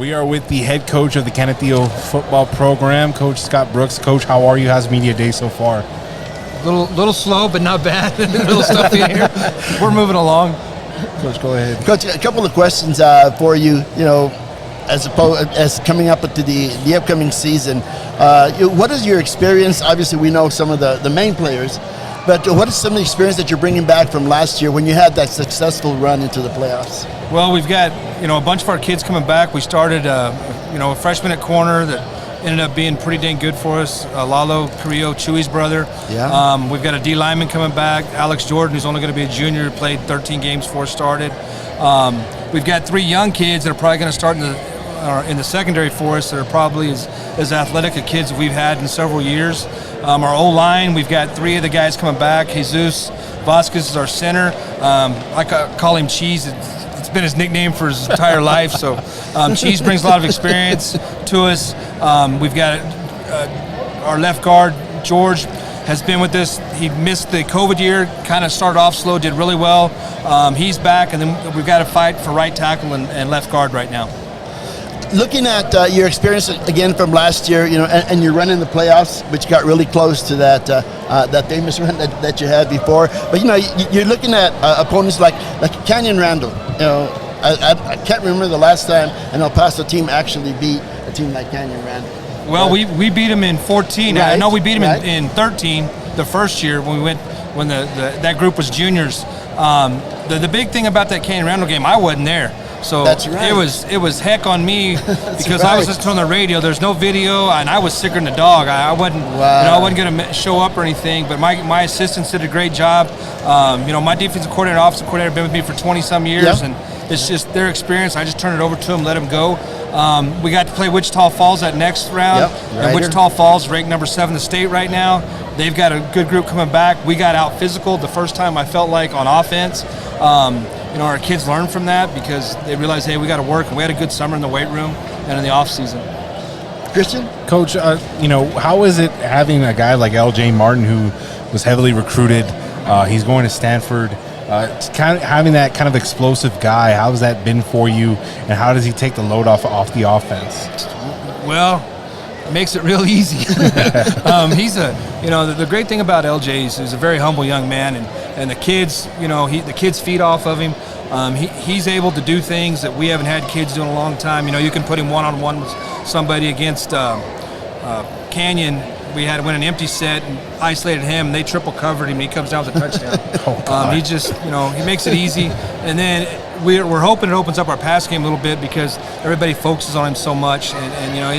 We are with the head coach of the Canutillo football program, Coach Scott Brooks. Coach, how are you? How's media day so far? Little slow, but not bad. A little stuffy in here. We're moving along. Coach, go ahead. Coach, a couple of questions for you. You know, as coming up into the upcoming season, what is your experience? Obviously, we know some of the main players, but what is some of the experience that you're bringing back from last year when you had that successful run into the playoffs? Well, we've got a bunch of our kids coming back. We started a freshman at corner that ended up being pretty dang good for us. Lalo Carrillo, Chewy's brother. Yeah. We've got a D lineman coming back. Alex Jordan, who's only going to be a junior, played 13 games before started. We've got 3 young kids that are probably going to start in the secondary for us that are probably as athletic as kids we've had in several years. Our O-line, we've got 3 of the guys coming back. Jesus Vasquez is our center. I call him Cheese. It's been his nickname for his entire life. So Cheese brings a lot of experience to us. We've got our left guard, George, has been with us. He missed the COVID year, kind of started off slow, did really well. He's back, and then we've got to fight for right tackle and left guard right now. Looking at your experience again from last year, and you're running the playoffs, which got really close to that famous run that you had before. But you're looking at opponents like Canyon Randall. I can't remember the last time an El Paso team actually beat a team like Canyon Randall. Well, we beat them in 14. Right, I know we beat them right. in 13 the first year when that group was juniors. The big thing about that Canyon Randall game, I wasn't there. So That's right. it was heck on me because right. I was listening on the radio. There's no video, and I was sicker than a dog. I wasn't, Wow. I wasn't going to show up or anything. But my assistants did a great job. My defensive coordinator, offensive coordinator, been with me for 20 some years, Yep. and it's just their experience. I just turned it over to them, let them go. We got to play Wichita Falls that next round. Yep, And right Wichita Falls ranked number 7 in the state right now. They've got a good group coming back. We got out physical the first time I felt like on offense. Our kids learned from that because they realized, hey, we got to work. And we had a good summer in the weight room and in the off season. Christian? Coach, how is it having a guy like L.J. Martin who was heavily recruited? He's going to Stanford. Kind of having that kind of explosive guy, how has that been for you, and how does he take the load off the offense? Well, it makes it real easy. He's the great thing about LJ is he's a very humble young man, and the kids, the kids feed off of him. He's able to do things that we haven't had kids do in a long time. You can put him one-on-one with somebody against Canyon. We had to win an empty set and isolated him, and they triple covered him, and he comes down with a touchdown. He just, he makes it easy. And then we're hoping it opens up our pass game a little bit because everybody focuses on him so much. And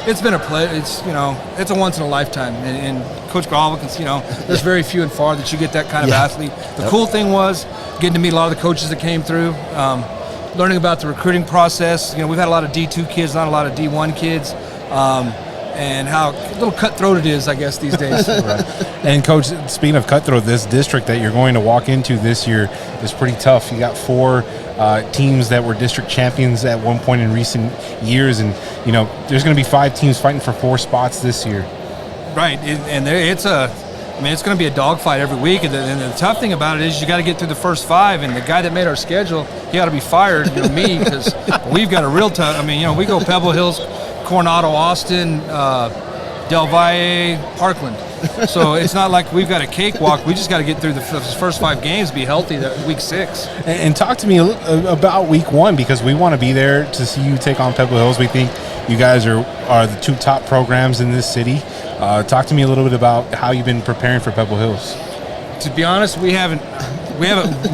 it's been a play. It's a once in a lifetime. And Coach Grijalva can, there's very few and far that you get that kind of athlete. The cool thing was getting to meet a lot of the coaches that came through, learning about the recruiting process. We've had a lot of D2 kids, not a lot of D1 kids. And how a little cutthroat it is, I guess, these days. Right. And, Coach, speaking of cutthroat, this district that you're going to walk into this year is pretty tough. You got 4 teams that were district champions at one point in recent years, and, there's going to be 5 teams fighting for 4 spots this year. Right, it's going to be a dogfight every week, and the tough thing about it is you got to get through the first 5, and the guy that made our schedule, he ought to be fired, me, because we've got a real tough, we go Pebble Hills, Coronado, Austin, Del Valle, Parkland. So it's not like we've got a cakewalk. We just got to get through the first 5 games, be healthy week 6. And talk to me about week 1, because we want to be there to see you take on Pebble Hills. We think you guys are the 2 top programs in this city. Talk to me a little bit about how you've been preparing for Pebble Hills. To be honest, we haven't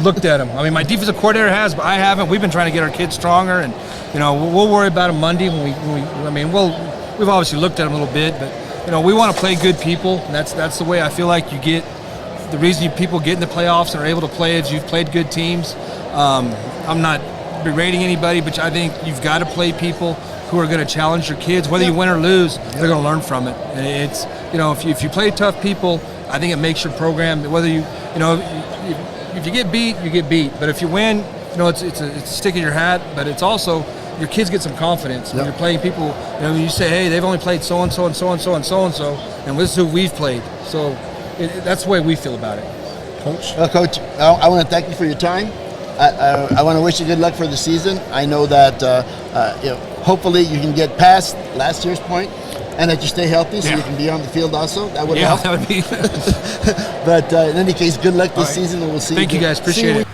looked at them. My defensive coordinator has, but I haven't. We've been trying to get our kids stronger, and we'll worry about them Monday we've obviously looked at them a little bit, but we want to play good people, and that's the way I feel like you get. The reason people get in the playoffs and are able to play is you've played good teams. I'm not berating anybody, but I think you've got to play people who are going to challenge your kids, whether you win or lose. They're going to learn from it, and it's if you play tough people, I think it makes your program. Whether if you get beat, you get beat. But if you win, it's a stick in your hat. But it's also your kids get some confidence when you're playing people. You say, hey, they've only played so and so and so and so and so and so, and this is who we've played. So that's the way we feel about it. Coach, I want to thank you for your time. I want to wish you good luck for the season. I know that hopefully you can get past last year's point, and that you stay healthy so you can be on the field also. That would help. That would be. But in any case, good luck this season, and we'll see you. Thank you guys. Appreciate it.